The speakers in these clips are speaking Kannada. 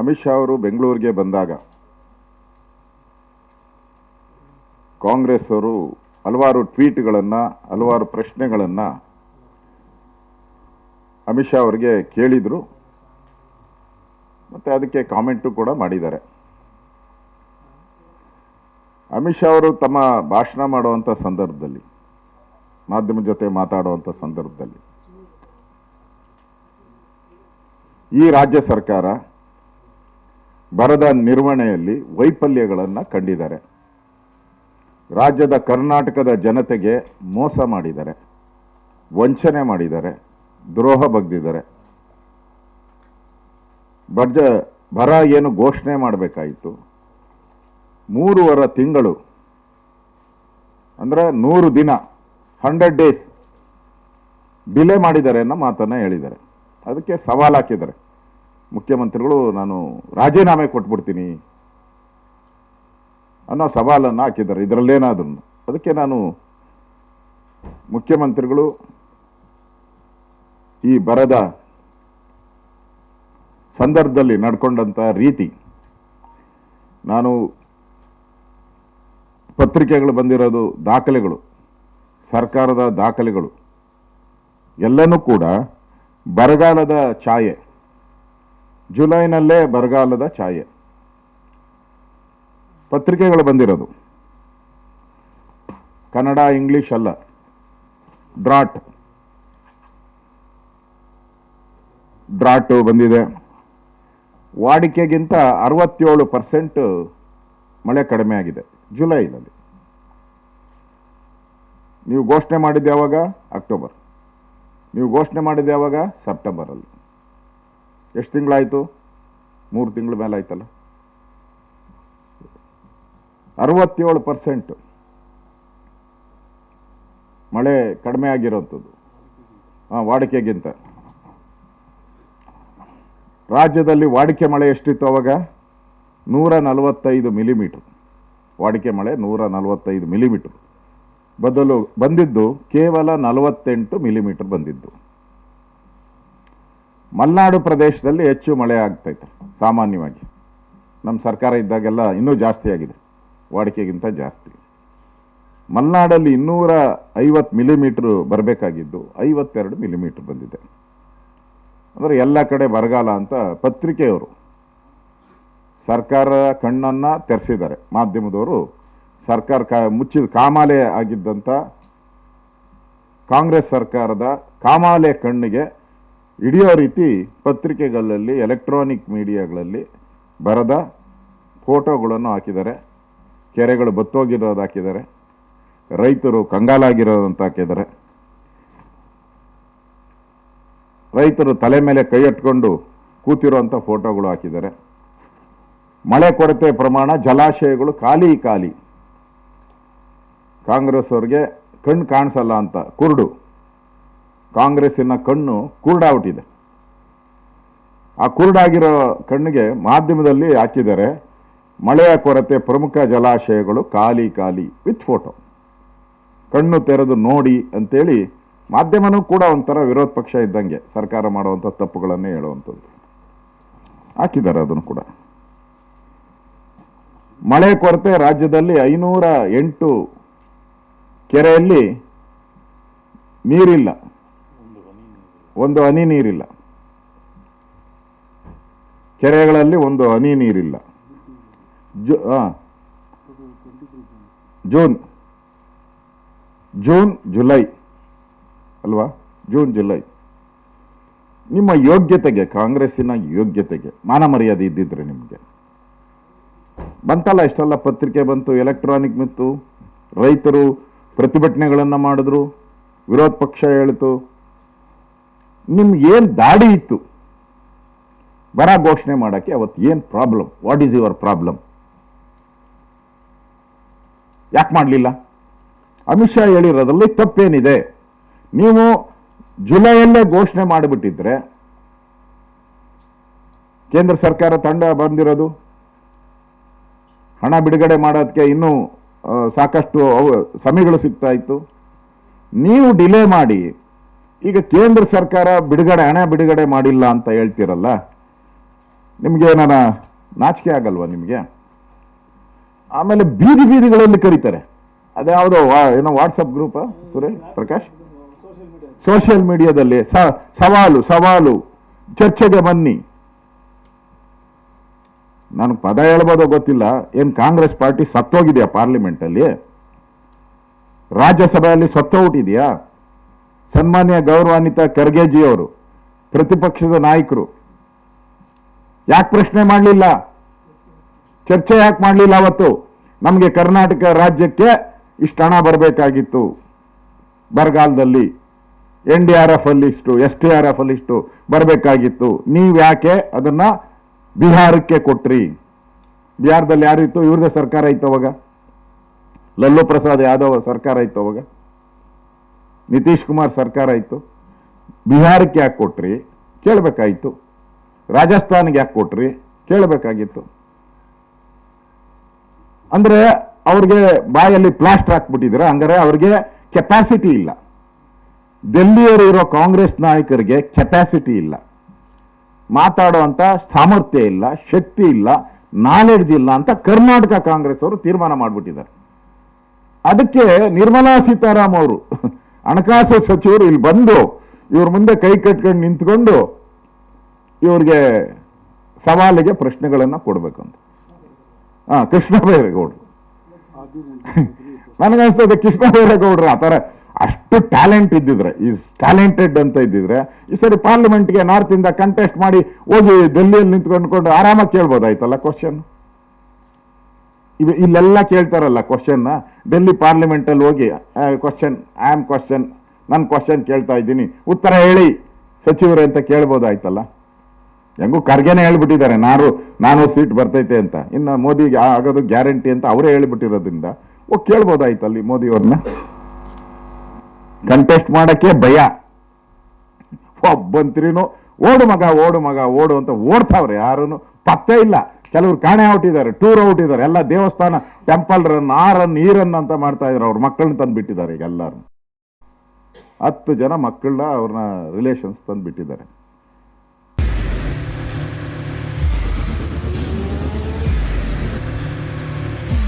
ಅಮಿತ್ ಶಾ ಅವರು ಬೆಂಗಳೂರಿಗೆ ಬಂದಾಗ ಕಾಂಗ್ರೆಸ್ ಅವರು ಹಲವಾರು ಟ್ವೀಟ್ಗಳನ್ನು, ಹಲವಾರು ಪ್ರಶ್ನೆಗಳನ್ನು ಅಮಿತ್ ಶಾ ಅವರಿಗೆ ಕೇಳಿದರು ಮತ್ತು ಅದಕ್ಕೆ ಕಾಮೆಂಟು ಕೂಡ ಮಾಡಿದ್ದಾರೆ. ಅಮಿತ್ ಶಾ ಅವರು ತಮ್ಮ ಭಾಷಣ ಮಾಡುವಂಥ ಸಂದರ್ಭದಲ್ಲಿ, ಮಾಧ್ಯಮದ ಜೊತೆ ಮಾತಾಡುವಂಥ ಸಂದರ್ಭದಲ್ಲಿ ಈ ರಾಜ್ಯ ಸರ್ಕಾರ ಬರದ ನಿರ್ವಹಣೆಯಲ್ಲಿ ವೈಫಲ್ಯಗಳನ್ನು ಕಂಡಿದ್ದಾರೆ. ರಾಜ್ಯದ ಕರ್ನಾಟಕದ ಜನತೆಗೆ ಮೋಸ ಮಾಡಿದ್ದಾರೆ, ವಂಚನೆ ಮಾಡಿದ್ದಾರೆ, ದ್ರೋಹ ಬಗ್ದಿದ್ದಾರೆ. ಬರ ಏನು ಘೋಷಣೆ ಮಾಡಬೇಕಾಯಿತು, 3.5 ತಿಂಗಳು ಅಂದರೆ 100 ದಿನ 100 ಡೇಸ್ ಡಿಲೇ ಮಾಡಿದ್ದಾರೆ ಅನ್ನೋ ಮಾತನ್ನು ಹೇಳಿದ್ದಾರೆ. ಅದಕ್ಕೆ ಸವಾಲು ಹಾಕಿದ್ದಾರೆ ಮುಖ್ಯಮಂತ್ರಿಗಳು, ನಾನು ರಾಜೀನಾಮೆ ಕೊಟ್ಬಿಡ್ತೀನಿ ಅನ್ನೋ ಸವಾಲನ್ನು ಹಾಕಿದ್ದಾರೆ ಇದರಲ್ಲೇನಾದ್ರೂ. ಅದಕ್ಕೆ ನಾನು ಮುಖ್ಯಮಂತ್ರಿಗಳು ಈ ಬರದ ಸಂದರ್ಭದಲ್ಲಿ ನಡ್ಕೊಂಡಂಥ ರೀತಿ, ನಾನು ಪತ್ರಿಕೆಗಳು ಬಂದಿರೋದು ದಾಖಲೆಗಳು, ಸರ್ಕಾರದ ದಾಖಲೆಗಳು ಎಲ್ಲನೂ ಕೂಡ ಬರಗಾಲದ ಛಾಯೆ, ಜುಲೈನಲ್ಲೇ ಬರಗಾಲದ ಛಾಯೆ ಪತ್ರಿಕೆಗಳು ಬಂದಿರೋದು. ಕನ್ನಡ ಇಂಗ್ಲಿಷ್ ಅಲ್ಲ, ಡ್ರಾಟ್ ಬಂದಿದೆ. ವಾಡಿಕೆಗಿಂತ 67% ಮಳೆ ಕಡಿಮೆ ಆಗಿದೆ ಜುಲೈನಲ್ಲಿ. ನೀವು ಘೋಷಣೆ ಮಾಡಿದ್ದು ಯಾವಾಗ? ಅಕ್ಟೋಬರ್. ನೀವು ಘೋಷಣೆ ಮಾಡಿದ್ದು ಯಾವಾಗ? ಸೆಪ್ಟೆಂಬರಲ್ಲಿ. ಎಷ್ಟು ತಿಂಗಳಾಯಿತು? 3 ತಿಂಗಳ ಮೇಲೆ ಆಯ್ತಲ್ಲ. 67% ಮಳೆ ಕಡಿಮೆ ಆಗಿರೋಂಥದ್ದು ವಾಡಿಕೆಗಿಂತ. ರಾಜ್ಯದಲ್ಲಿ ವಾಡಿಕೆ ಮಳೆ ಎಷ್ಟಿತ್ತು ಅವಾಗ? 145 ಮಿಲಿಮೀಟರ್. ವಾಡಿಕೆ ಮಳೆ 145 ಮಿಲಿಮೀಟರ್ ಬದಲು ಬಂದಿದ್ದು ಕೇವಲ 48 ಮಿಲಿಮೀಟರ್ ಬಂದಿದ್ದು. ಮಲೆನಾಡು ಪ್ರದೇಶದಲ್ಲಿ ಹೆಚ್ಚು ಮಳೆ ಆಗ್ತೈತೆ ಸಾಮಾನ್ಯವಾಗಿ. ನಮ್ಮ ಸರ್ಕಾರ ಇದ್ದಾಗೆಲ್ಲ ಇನ್ನೂ ಜಾಸ್ತಿ ಆಗಿದೆ, ವಾಡಿಕೆಗಿಂತ ಜಾಸ್ತಿ. ಮಲೆನಾಡಲ್ಲಿ 250 ಮಿಲಿಮೀಟ್ರ್ ಬರಬೇಕಾಗಿದ್ದು 52 ಮಿಲಿಮೀಟ್ರ್ ಬಂದಿದೆ. ಅಂದರೆ ಎಲ್ಲ ಕಡೆ ಬರಗಾಲ ಅಂತ ಪತ್ರಿಕೆಯವರು ಸರ್ಕಾರ ಕಣ್ಣನ್ನು ತೆರೆಸಿದ್ದಾರೆ. ಮಾಧ್ಯಮದವರು ಸರ್ಕಾರ ಮುಚ್ಚಿದ ಕಾಮಾಲೆ ಆಗಿದ್ದಂಥ ಕಾಂಗ್ರೆಸ್ ಸರ್ಕಾರದ ಕಾಮಾಲೆ ಕಣ್ಣಿಗೆ ಹಿಡಿಯೋ ರೀತಿ ಪತ್ರಿಕೆಗಳಲ್ಲಿ, ಎಲೆಕ್ಟ್ರಾನಿಕ್ ಮೀಡಿಯಾಗಳಲ್ಲಿ ಬರದ ಫೋಟೋಗಳನ್ನು ಹಾಕಿದ್ದಾರೆ. ಕೆರೆಗಳು ಬತ್ತೋಗಿರೋದು ಹಾಕಿದ್ದಾರೆ, ರೈತರು ಕಂಗಾಲಾಗಿರೋದಂತ ಹಾಕಿದ್ದಾರೆ, ರೈತರು ತಲೆ ಮೇಲೆ ಕೈ ಇಟ್ಕೊಂಡು ಕೂತಿರೋಂಥ ಫೋಟೋಗಳು ಹಾಕಿದ್ದಾರೆ. ಮಳೆ ಕೊರತೆ ಪ್ರಮಾಣ, ಜಲಾಶಯಗಳು ಖಾಲಿ. ಕಾಂಗ್ರೆಸ್ ಅವ್ರಿಗೆ ಕಣ್ಣು ಕಾಣಿಸಲ್ಲ ಅಂತ ಕುರುಡು. ಕಾಂಗ್ರೆಸ್ಸಿನ ಕಣ್ಣು ಕುರುಡಾಗ್ಬಿಟ್ಟಿದೆ. ಆ ಕುರುಡಾಗಿರೋ ಕಣ್ಣಿಗೆ ಮಾಧ್ಯಮದಲ್ಲಿ ಹಾಕಿದ್ದಾರೆ, ಮಳೆಯ ಕೊರತೆ, ಪ್ರಮುಖ ಜಲಾಶಯಗಳು ಖಾಲಿ ವಿತ್ ಫೋಟೋ. ಕಣ್ಣು ತೆರೆದು ನೋಡಿ ಅಂತೇಳಿ ಮಾಧ್ಯಮನೂ ಕೂಡ ಒಂಥರ ವಿರೋಧ ಪಕ್ಷ ಇದ್ದಂಗೆ ಸರ್ಕಾರ ಮಾಡುವಂಥ ತಪ್ಪುಗಳನ್ನೇ ಹೇಳುವಂಥದ್ದು ಹಾಕಿದ್ದಾರೆ. ಅದನ್ನು ಕೂಡ ಮಳೆ ಕೊರತೆ ರಾಜ್ಯದಲ್ಲಿ 508 ಕೆರೆಯಲ್ಲಿ ನೀರಿಲ್ಲ, ಒಂದು ಹನಿ ನೀರಿಲ್ಲ. ಕೆರೆಗಳಲ್ಲಿ ಒಂದು ಹನಿ ನೀರಿಲ್ಲ. ಜೂನ್ ಜುಲೈ ಅಲ್ವಾ? June July. ನಿಮ್ಮ ಯೋಗ್ಯತೆಗೆ, ಕಾಂಗ್ರೆಸ್ಸಿನ ಯೋಗ್ಯತೆಗೆ ಮಾನ ಮರ್ಯಾದೆ ಇದ್ದಿದ್ರೆ ನಿಮಗೆ ಬಂತಲ್ಲ, ಇಷ್ಟೆಲ್ಲ ಪತ್ರಿಕೆ ಬಂತು, ಎಲೆಕ್ಟ್ರಾನಿಕ್ ಬಂತು, ರೈತರು ಪ್ರತಿಭಟನೆಗಳನ್ನು ಮಾಡಿದ್ರು, ವಿರೋಧ ಪಕ್ಷ ಹೇಳಿತು. ನಿಮ್ಗೆ ಏನು ದಾಡಿ ಇತ್ತು ಬರ ಘೋಷಣೆ ಮಾಡೋಕ್ಕೆ? ಅವತ್ತು ಏನು problem? What is your problem? ಯಾಕೆ ಮಾಡಲಿಲ್ಲ? ಅಮಿತ್ ಶಾ ಹೇಳಿರೋದ್ರಲ್ಲಿ ತಪ್ಪೇನಿದೆ? ನೀವು ಜುಲೈಯಲ್ಲೇ ಘೋಷಣೆ ಮಾಡಿಬಿಟ್ಟಿದ್ರೆ, ಕೇಂದ್ರ ಸರ್ಕಾರ ತಂಡ ಬಂದಿರೋದು ಹಣ ಬಿಡುಗಡೆ ಮಾಡೋದಕ್ಕೆ ಇನ್ನೂ ಸಾಕಷ್ಟು ಸಮಯಗಳು ಸಿಗ್ತಾ ಇತ್ತು. ನೀವು ಡಿಲೇ ಮಾಡಿ ಈಗ ಕೇಂದ್ರ ಸರ್ಕಾರ ಹಣ ಬಿಡುಗಡೆ ಮಾಡಿಲ್ಲ ಅಂತ ಹೇಳ್ತಿರಲ್ಲ, ನಿಮಗೆ ಏನಾರ ನಾಚಿಕೆ ಆಗಲ್ವಾ ನಿಮಗೆ? ಆಮೇಲೆ ಬೀದಿ ಬೀದಿಗಳಲ್ಲಿ ಕರೀತಾರೆ. ಅದ್ಯಾವುದೋ ಏನೋ ವಾಟ್ಸಪ್ ಗ್ರೂಪ ಪ್ರಕಾಶ್, ಸೋಷಿಯಲ್ ಮೀಡಿಯಾದಲ್ಲಿ ಸವಾಲು ಚರ್ಚೆಗೆ ಬನ್ನಿ. ನನಗೆ ಪದ ಹೇಳ್ಬೋದೋ ಗೊತ್ತಿಲ್ಲ. ಏನು ಕಾಂಗ್ರೆಸ್ ಪಾರ್ಟಿ ಸತ್ತೋಗಿದೆಯಾ ಪಾರ್ಲಿಮೆಂಟಲ್ಲಿ? ರಾಜ್ಯಸಭೆಯಲ್ಲಿ ಸತ್ತೋಗ್ಬಿಟ್ಟಿದೆಯಾ? ಸನ್ಮಾನ್ಯ ಗೌರವಾನ್ವಿತ ಖರ್ಗೆಜಿಯವರು ಪ್ರತಿಪಕ್ಷದ ನಾಯಕರು ಯಾಕೆ ಪ್ರಶ್ನೆ ಮಾಡಲಿಲ್ಲ? ಚರ್ಚೆ ಯಾಕೆ ಮಾಡಲಿಲ್ಲ? ಅವತ್ತು ನಮಗೆ ಕರ್ನಾಟಕ ರಾಜ್ಯಕ್ಕೆ ಇಷ್ಟು ಹಣ ಬರಬೇಕಾಗಿತ್ತು ಬರಗಾಲದಲ್ಲಿ, NDRF ಅಲ್ಲಿ ಇಷ್ಟು, STRF ಅಲ್ಲಿ ಇಷ್ಟು ಬರಬೇಕಾಗಿತ್ತು, ನೀವು ಯಾಕೆ ಅದನ್ನ ಬಿಹಾರಕ್ಕೆ ಕೊಟ್ರಿ? ಬಿಹಾರದಲ್ಲಿ ಯಾರಿತ್ತು? ಇವ್ರದೇ ಸರ್ಕಾರ ಇತ್ತು ಅವಾಗ, ಲಲ್ಲೂ ಪ್ರಸಾದ್ ಯಾದವ್ ಸರ್ಕಾರ ಇತ್ತು ಅವಾಗ, ನಿತೀಶ್ ಕುಮಾರ್ ಸರ್ಕಾರ ಇತ್ತು. ಬಿಹಾರಕ್ಕೆ ಯಾಕೆ ಕೊಟ್ರಿ ಕೇಳಬೇಕಾಗಿತ್ತು. ರಾಜಸ್ಥಾನ್ಗೆ ಯಾಕೆ ಕೊಟ್ರಿ ಕೇಳಬೇಕಾಗಿತ್ತು. ಅಂದ್ರೆ ಅವ್ರಿಗೆ ಬಾಯಲ್ಲಿ ಪ್ಲಾಸ್ಟರ್ ಹಾಕ್ಬಿಟ್ಟಿದ್ರೆ, ಹಂಗಾರೆ ಅವ್ರಿಗೆ ಕೆಪಾಸಿಟಿ ಇಲ್ಲ. ಡೆಲ್ಲಿಯವರು ಇರೋ ಕಾಂಗ್ರೆಸ್ ನಾಯಕರಿಗೆ ಕೆಪಾಸಿಟಿ ಇಲ್ಲ, ಮಾತಾಡುವಂತ ಸಾಮರ್ಥ್ಯ ಇಲ್ಲ, ಶಕ್ತಿ ಇಲ್ಲ, ನಾಲೆಡ್ಜ್ ಇಲ್ಲ ಅಂತ ಕರ್ನಾಟಕ ಕಾಂಗ್ರೆಸ್ ಅವರು ತೀರ್ಮಾನ ಮಾಡಿಬಿಟ್ಟಿದ್ದಾರೆ. ಅದಕ್ಕೆ ನಿರ್ಮಲಾ ಸೀತಾರಾಮ್ ಅವರು ಹಣಕಾಸು ಸಚಿವರು ಇಲ್ಲಿ ಬಂದು ಇವ್ರ ಮುಂದೆ ಕೈ ಕಟ್ಕೊಂಡು ನಿಂತ್ಕೊಂಡು ಇವ್ರಿಗೆ ಸವಾಲಿಗೆ ಪ್ರಶ್ನೆಗಳನ್ನ ಕೊಡ್ಬೇಕಂತ. ಕೃಷ್ಣ ಬೈರೇಗೌಡರು ನನಗನ್ಸ್ತದೆ, ಕೃಷ್ಣ ಬೈರೇಗೌಡರು ಆ ಥರ ಅಷ್ಟು ಟ್ಯಾಲೆಂಟ್ ಇದ್ದಿದ್ರೆ, ಈಸ್ ಟ್ಯಾಲೆಂಟೆಡ್ ಅಂತ ಇದ್ದಿದ್ರೆ ಈ ಸರಿ ಪಾರ್ಲಿಮೆಂಟ್ಗೆ ನಾರ್ತ್ ಇಂದ ಕಂಟೆಸ್ಟ್ ಮಾಡಿ ಹೋಗಿ ಡೆಲ್ಲಿಯಲ್ಲಿ ನಿಂತ್ಕೊಂಡ್ಕೊಂಡು ಆರಾಮಾಗಿ ಕೇಳ್ಬೋದಾಯ್ತಲ್ಲ ಕ್ವಶನ್. ಇಲ್ಲೆಲ್ಲ ಕೇಳ್ತಾರಲ್ಲ ಕ್ವಶನ್ನ, ಡೆಲ್ಲಿ ಪಾರ್ಲಿಮೆಂಟಲ್ಲಿ ಹೋಗಿ ನಾನು ಕ್ವಶನ್ ಕೇಳ್ತಾ ಇದ್ದೀನಿ, ಉತ್ತರ ಹೇಳಿ ಸಚಿವರೇ ಅಂತ ಕೇಳ್ಬೋದಾಯ್ತಲ್ಲ. ಹೆಂಗೂ ಖರ್ಗೆನೇ ಹೇಳ್ಬಿಟ್ಟಿದ್ದಾರೆ ನಾನು ಸೀಟ್ ಬರ್ತೈತೆ ಅಂತ, ಇನ್ನು ಮೋದಿಗೆ ಆಗೋದು ಗ್ಯಾರಂಟಿ ಅಂತ ಅವರೇ ಹೇಳ್ಬಿಟ್ಟಿರೋದ್ರಿಂದ ಹೋಗಿ ಕೇಳ್ಬೋದಾಯ್ತಲ್ಲಿ ಮೋದಿಯವ್ರನ್ನ. ಕಂಟೆಸ್ಟ್ ಮಾಡಕ್ಕೆ ಭಯ. ಒಬ್ಬಂತ್ರಿನೂ ಓಡು ಮಗ ಅಂತ ಓಡ್ತಾವ್ರೆ, ಯಾರೂ ಪತ್ತೆ ಇಲ್ಲ. ಕೆಲವರು ಕಾಣೆ ಔಟಿದ್ದಾರೆ, ಟೂರ್ ಔಟಿದ್ದಾರೆ, ಎಲ್ಲ ದೇವಸ್ಥಾನ ಟೆಂಪಲ್ ರನ್, ಈ ರನ್ ಅಂತ ಮಾಡ್ತಾ ಇದ್ದಾರೆ. ಅವ್ರ ಮಕ್ಕಳನ್ನ ತಂದು ಬಿಟ್ಟಿದ್ದಾರೆ. ಈಗ ಎಲ್ಲರೂ 10 ಜನ ಮಕ್ಕಳನ್ನ ಅವ್ರನ್ನ ರಿಲೇಷನ್ಸ್ ತಂದು ಬಿಟ್ಟಿದ್ದಾರೆ.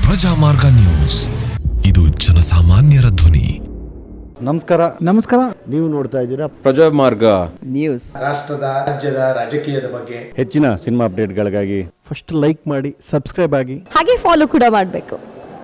ಪ್ರಜಾಮಾರ್ಗ ನ್ಯೂಸ್, ಇದು ಜನಸಾಮಾನ್ಯರ ಧ್ವನಿ. ನಮಸ್ಕಾರ. ನೀವು ನೋಡ್ತಾ ಇದ್ದೀರಾ ಪ್ರಜಾಮಾರ್ಗ ನ್ಯೂಸ್. ರಾಷ್ಟ್ರದ ರಾಜ್ಯದ ರಾಜಕೀಯದ ಬಗ್ಗೆ ಹೆಚ್ಚಿನ ಸಿನಿಮಾ ಅಪ್ಡೇಟ್ಗಳಿಗಾಗಿ ಫಸ್ಟ್ ಲೈಕ್ ಮಾಡಿ, ಸಬ್ಸ್ಕ್ರೈಬ್ ಆಗಿ, ಹಾಗೆ ಫಾಲೋ ಕೂಡ ಮಾಡಬೇಕು.